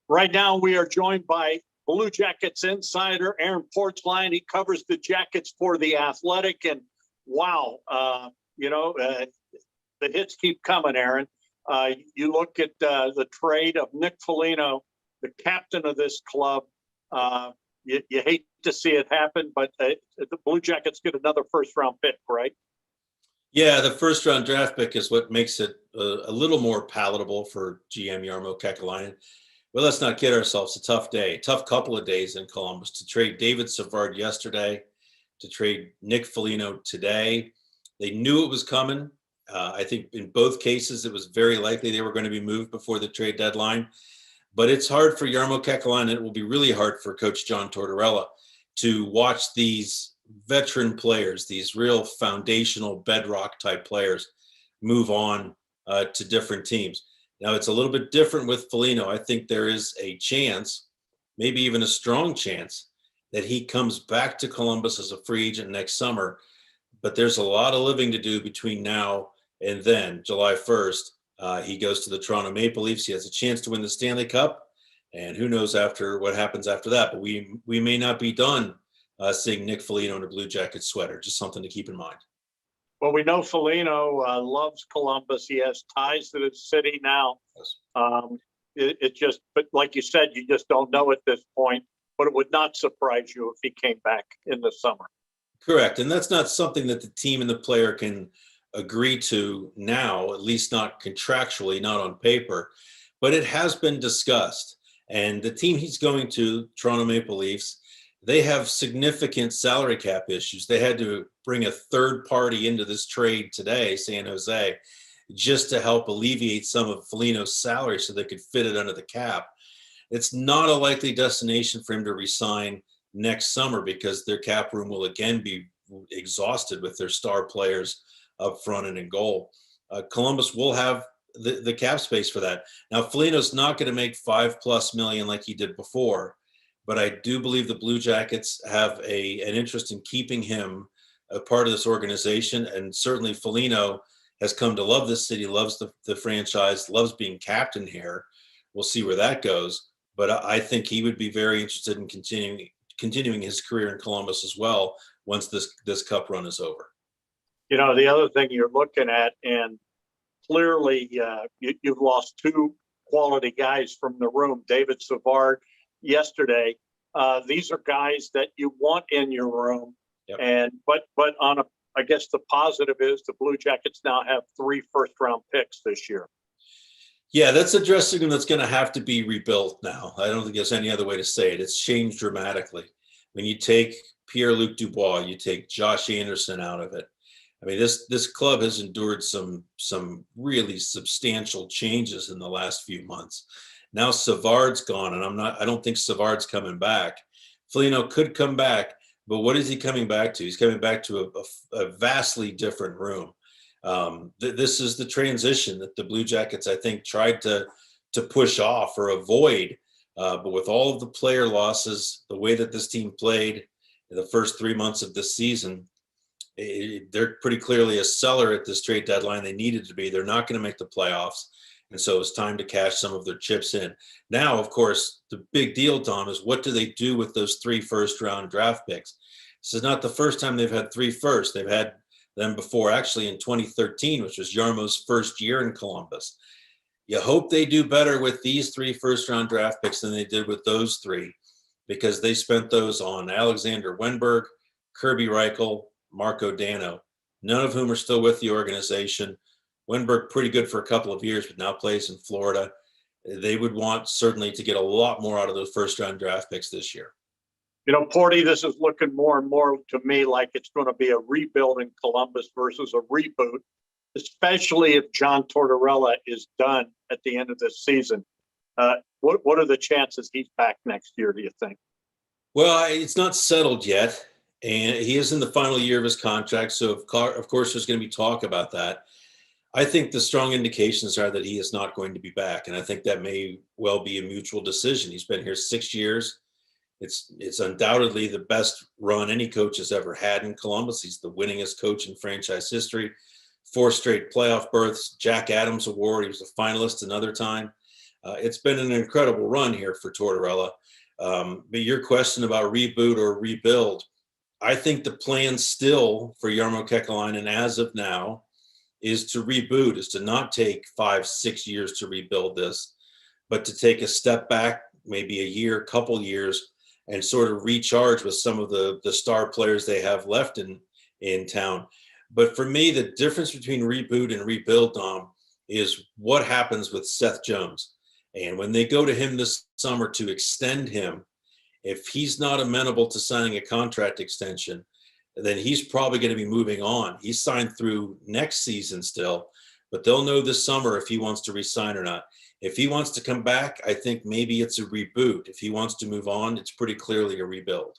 Right now, we are joined by Blue Jackets insider Aaron Portzline. He covers the Jackets for The Athletic. And wow, the hits keep coming, Aaron. You look at the trade of Nick Foligno, the captain of this club. You hate to see it happen, but the Blue Jackets get another first-round pick, right? Yeah, the first-round draft pick is what makes it a little more palatable for GM Jarmo Kekalainen. But let's not kid ourselves. A tough couple of days in Columbus to trade David Savard yesterday, to trade Nick Foligno today. They knew it was coming. I think in both cases, it was very likely they were going to be moved before the trade deadline. But it's hard for Jarmo Kekalainen. It will be really hard for Coach John Tortorella to watch these veteran players, these real foundational bedrock type players, move on to different teams. Now, it's a little bit different with Foligno. I think there is a chance, maybe even a strong chance, that he comes back to Columbus as a free agent next summer. But there's a lot of living to do between now and then, July 1st. He goes to the Toronto Maple Leafs. He has a chance to win the Stanley Cup. And who knows what happens after that. But we may not be done seeing Nick Foligno in a Blue Jackets sweater. Just something to keep in mind. Well, we know Foligno loves Columbus. He has ties to the city now. Yes. But like you said, you just don't know at this point. But it would not surprise you if he came back in the summer. Correct. And that's not something that the team and the player can agree to now, at least not contractually, not on paper. But it has been discussed. And the team he's going to, Toronto Maple Leafs, they have significant salary cap issues. They had to bring a third party into this trade today, San Jose, just to help alleviate some of Foligno's salary so they could fit it under the cap. It's not a likely destination for him to resign next summer because their cap room will again be exhausted with their star players up front and in goal. Columbus will have the cap space for that. Now, Foligno's not going to make $5+ million like he did before. But I do believe the Blue Jackets have an interest in keeping him a part of this organization. And certainly Foligno has come to love this city, loves the franchise, loves being captain here. We'll see where that goes. But I think he would be very interested in continuing his career in Columbus as well once this cup run is over. You know, the other thing you're looking at, and clearly you've lost two quality guys from the room, David Savard yesterday. These are guys that you want in your room. Yep. And but I guess the positive is the Blue Jackets now have 3 first-round picks this year. Yeah, that's a dressing room that's going to have to be rebuilt now. I don't think there's any other way to say it. It's changed dramatically. When you take Pierre-Luc Dubois, you take Josh Anderson out of it. I mean, this club has endured some really substantial changes in the last few months. Now Savard's gone, and I don't think Savard's coming back. Foligno could come back, but what is he coming back to? He's coming back to a vastly different room. This is the transition that the Blue Jackets, I think, tried to push off or avoid. But with all of the player losses, the way that this team played in the first 3 months of this season, they're pretty clearly a seller at this trade deadline. They needed to be. They're not going to make the playoffs. And so it's time to cash some of their chips in. Now, of course, the big deal, Tom, is what do they do with those 3 first-round draft picks? This is not the first time they've had 3 firsts. They've had them before, actually, in 2013, which was Jarmo's first year in Columbus. You hope they do better with these 3 first-round draft picks than they did with those 3, because they spent those on Alexander Wenberg, Kirby Reichel, Marco Dano, none of whom are still with the organization. Wenberg pretty good for a couple of years, but now plays in Florida. They would want certainly to get a lot more out of those first-round draft picks this year. You know, Porty, this is looking more and more to me like it's going to be a rebuild in Columbus versus a reboot, especially if John Tortorella is done at the end of this season. What are the chances he's back next year, do you think? Well, it's not settled yet, and he is in the final year of his contract, so of course there's going to be talk about that. I think the strong indications are that he is not going to be back, and I think that may well be a mutual decision. He's been here 6 years. It's undoubtedly the best run any coach has ever had in Columbus. He's the winningest coach in franchise history. 4 straight playoff berths, Jack Adams Award. He was a finalist another time. It's been an incredible run here for Tortorella. But your question about reboot or rebuild, I think the plan still for Jarmo Kekalainen as of now is to reboot, is to not take 5-6 years to rebuild this, but to take a step back, maybe a year, couple years, and sort of recharge with some of the star players they have left in town. But for me, the difference between reboot and rebuild, Dom, is what happens with Seth Jones. And when they go to him this summer to extend him, if he's not amenable to signing a contract extension, then he's probably going to be moving on. He's signed through next season still, but they'll know this summer if he wants to resign or not. If he wants to come back, I think maybe it's a reboot. If he wants to move on, it's pretty clearly a rebuild.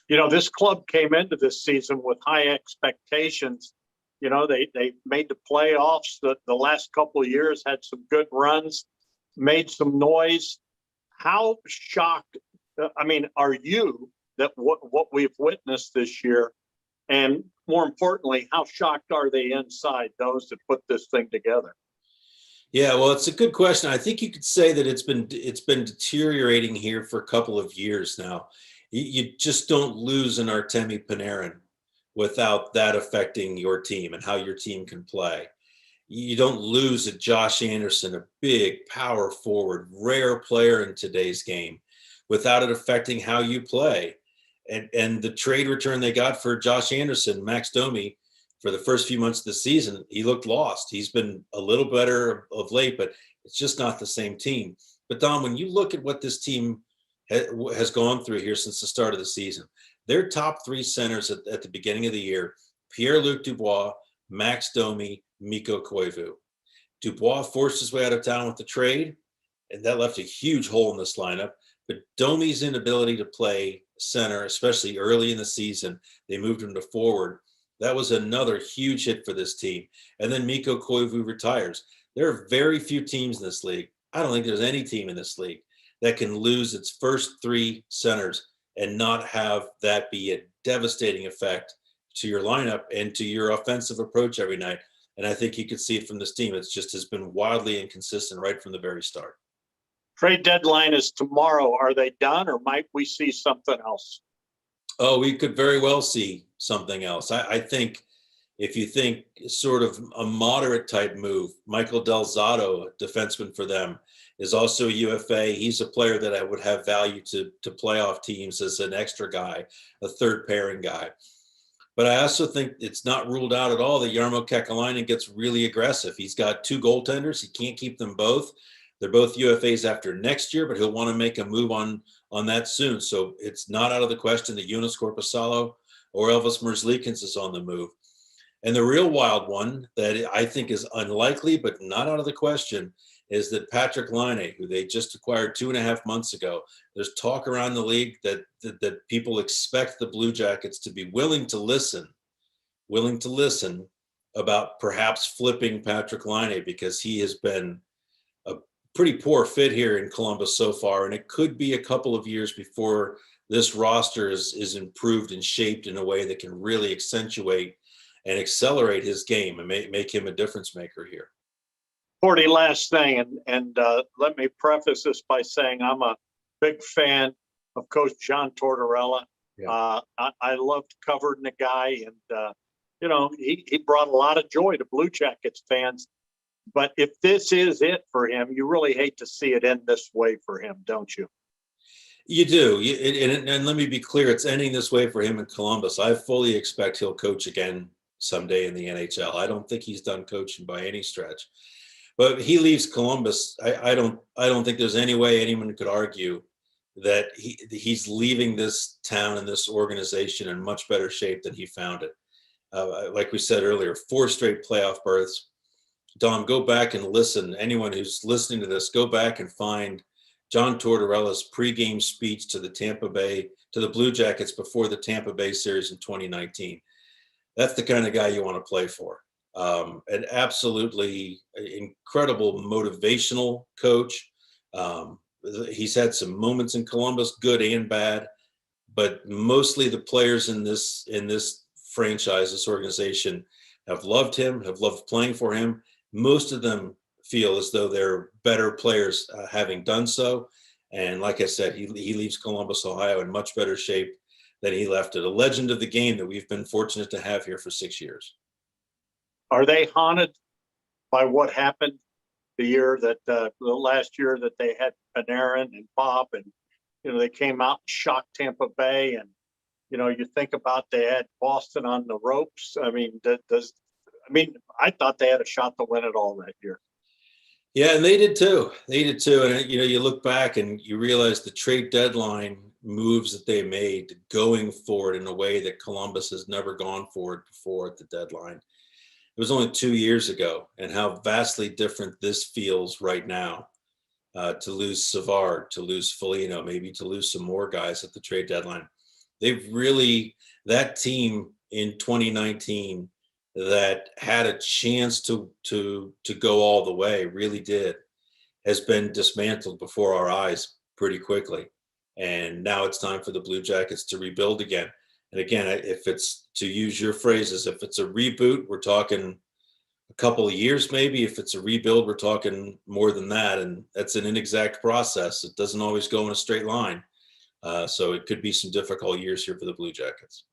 You know, this club came into this season with high expectations. You know, they made the playoffs the last couple of years, had some good runs, made some noise. How shocked, are you that what we've witnessed this year? And more importantly, how shocked are they inside, those that put this thing together? Yeah, well, it's a good question. I think you could say that it's been deteriorating here for a couple of years now. You just don't lose an Artemi Panarin without that affecting your team and how your team can play. You don't lose a Josh Anderson, a big power forward, rare player in today's game, without it affecting how you play. And the trade return they got for Josh Anderson, Max Domi, for the first few months of the season, he looked lost. He's been a little better of late, but it's just not the same team. But Dom, when you look at what this team has gone through here since the start of the season, their top three centers at the beginning of the year, Pierre-Luc Dubois, Max Domi, Mikko Koivu. Dubois forced his way out of town with the trade, and that left a huge hole in this lineup. But Domi's inability to play center, especially early in the season, they moved him to forward. That was another huge hit for this team. And then Mikko Koivu retires. There are very few teams in this league. I don't think there's any team in this league that can lose its first three centers and not have that be a devastating effect to your lineup and to your offensive approach every night. And I think you could see it from this team. It's just has been wildly inconsistent right from the very start. Trade deadline is tomorrow. Are they done, or might we see something else? Oh, we could very well see something else. I think if you think sort of a moderate type move, Michael Del Zotto, a defenseman for them, is also a UFA. He's a player that I would have value to playoff teams as an extra guy, a third pairing guy. But I also think it's not ruled out at all that Jarmo Kekalainen gets really aggressive. He's got two goaltenders. He can't keep them both. They're both UFAs after next year, but he'll want to make a move on that soon. So it's not out of the question that Jonas Korpisalo or Elvis Merzlikins is on the move. And the real wild one that I think is unlikely, but not out of the question, is that Patrick Laine, who they just acquired 2.5 months ago, there's talk around the league that people expect the Blue Jackets to be willing to listen about perhaps flipping Patrick Laine, because he has been a pretty poor fit here in Columbus so far. And it could be a couple of years before this roster is improved and shaped in a way that can really accentuate and accelerate his game and make him a difference maker here. Porty, last thing, and let me preface this by saying I'm a big fan of Coach John Tortorella. Yeah. I loved covering the guy, and he brought a lot of joy to Blue Jackets fans. But if this is it for him, you really hate to see it end this way for him, don't you? You do. And let me be clear, it's ending this way for him in Columbus. I fully expect he'll coach again someday in the NHL. I don't think he's done coaching by any stretch. But he leaves Columbus. I don't think there's any way anyone could argue that he's leaving this town and this organization in much better shape than he found it. Like we said earlier, 4 straight playoff berths. Dom, go back and listen. Anyone who's listening to this, go back and find John Tortorella's pregame speech to the Blue Jackets before the Tampa Bay series in 2019. That's the kind of guy you want to play for. An absolutely incredible motivational coach. He's had some moments in Columbus, good and bad, but mostly the players in this franchise, this organization, have loved him, have loved playing for him. Most of them feel as though they're better players having done so. And like I said, he leaves Columbus, Ohio in much better shape than he left it. A legend of the game that we've been fortunate to have here for 6 years. Are they haunted by what happened the last year that they had Panarin and Bob, and they came out and shocked Tampa Bay, and you think about they had Boston on the ropes. I mean, I thought they had a shot to win it all that year. Yeah, and they did too. They did too. And you look back and you realize the trade deadline moves that they made going forward in a way that Columbus has never gone forward before at the deadline. It was only 2 years ago, and how vastly different this feels right now. To lose Savard, to lose Foligno, maybe to lose some more guys at the trade deadline. That team in 2019 that had a chance to go all the way, really has been dismantled before our eyes pretty quickly. And now it's time for the Blue Jackets to rebuild again. And again, if it's, to use your phrases, if it's a reboot, we're talking a couple of years maybe. If it's a rebuild, we're talking more than that. And that's an inexact process. It doesn't always go in a straight line. So it could be some difficult years here for the Blue Jackets.